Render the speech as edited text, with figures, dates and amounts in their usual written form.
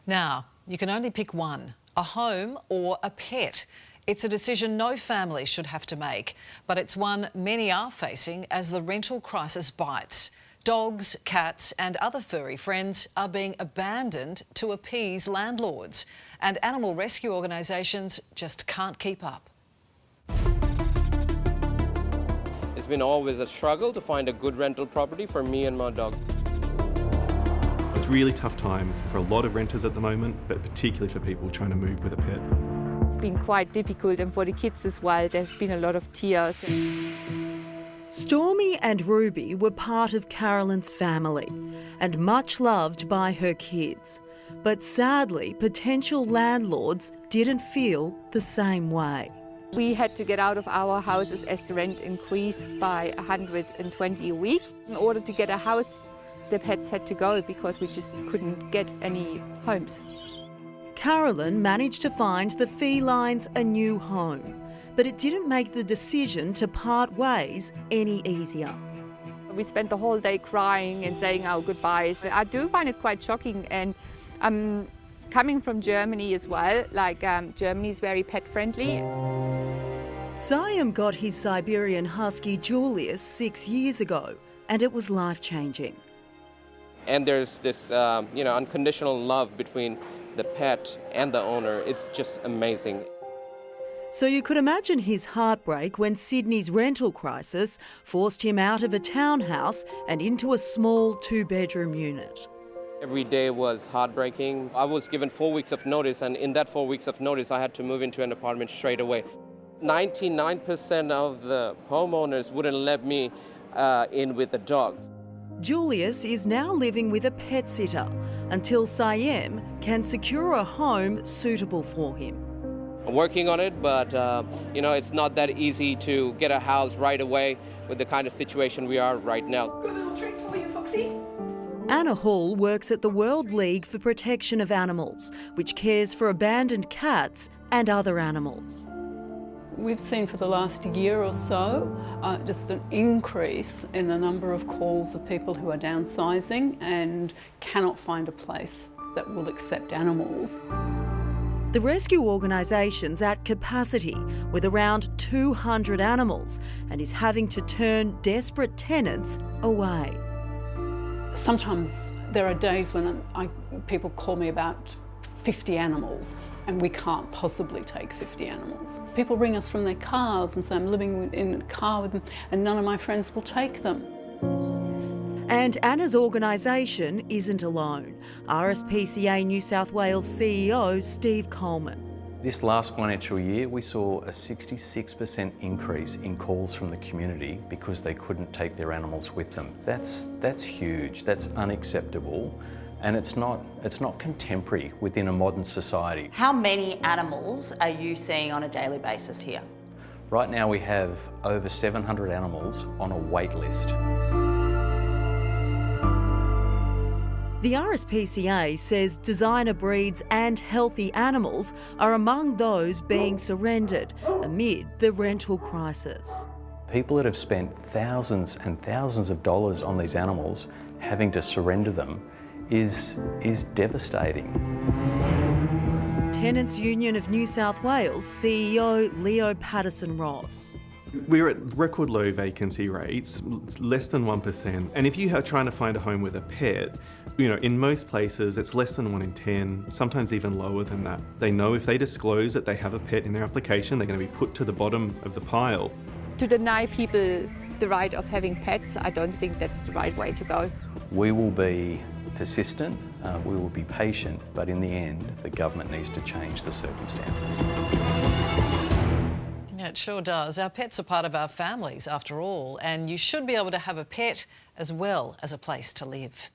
Now, you can only pick one, a home or a pet. It's a decision no family should have to make, but it's one many are facing as the rental crisis bites. Dogs, cats and other furry friends are being abandoned to appease landlords, and animal rescue organisations just can't keep up. It's been always a struggle to find a good rental property for me and my dog. It's really tough times for a lot of renters at the moment, but particularly for people trying to move with a pet. It's been quite difficult, and for the kids as well, there's been a lot of tears. Stormy and Ruby were part of Carolyn's family and much loved by her kids. But sadly, potential landlords didn't feel the same way. We had to get out of our houses as the rent increased by 120 a week. In order to get a house, the pets had to go because we just couldn't get any homes. Carolyn managed to find the felines a new home, but it didn't make the decision to part ways any easier. We spent the whole day crying and saying our goodbyes. I do find it quite shocking, and coming from Germany as well, Germany is very pet friendly. Siam got his Siberian Husky Julius 6 years ago, and it was life-changing. And there's this, unconditional love between the pet and the owner. It's just amazing. So you could imagine his heartbreak when Sydney's rental crisis forced him out of a townhouse and into a small 2-bedroom unit. Every day was heartbreaking. I was given 4 weeks of notice, and in that 4 weeks of notice, I had to move into an apartment straight away. 99% of the homeowners wouldn't let me in with the dog. Julius is now living with a pet sitter until Siam can secure a home suitable for him. I'm working on it, but it's not that easy to get a house right away with the kind of situation we are right now. Got a little treat for you, Foxy. Anna Hall works at the World League for Protection of Animals, which cares for abandoned cats and other animals. We've seen for the last year or so just an increase in the number of calls of people who are downsizing and cannot find a place that will accept animals. The rescue organisation's at capacity with around 200 animals and is having to turn desperate tenants away. Sometimes there are days when people call me about 50 animals, and we can't possibly take 50 animals. People ring us from their cars and say, I'm living in a car with them and none of my friends will take them. And Anna's organisation isn't alone. RSPCA New South Wales CEO Steve Coleman. This last financial year, we saw a 66% increase in calls from the community because they couldn't take their animals with them. That's huge, that's unacceptable. And it's not contemporary within a modern society. How many animals are you seeing on a daily basis here? Right now we have over 700 animals on a wait list. The RSPCA says designer breeds and healthy animals are among those being surrendered amid the rental crisis. People that have spent thousands and thousands of dollars on these animals, having to surrender them is devastating. Tenants Union of New South Wales CEO Leo Patterson-Ross. We're at record low vacancy rates, it's less than 1%. And if you are trying to find a home with a pet, in most places it's less than 1 in 10, sometimes even lower than that. They know if they disclose that they have a pet in their application, they're going to be put to the bottom of the pile. To deny people the right of having pets, I don't think that's the right way to go. We will be persistent, we will be patient, but in the end, the government needs to change the circumstances. Yeah, it sure does. Our pets are part of our families, after all, and you should be able to have a pet as well as a place to live.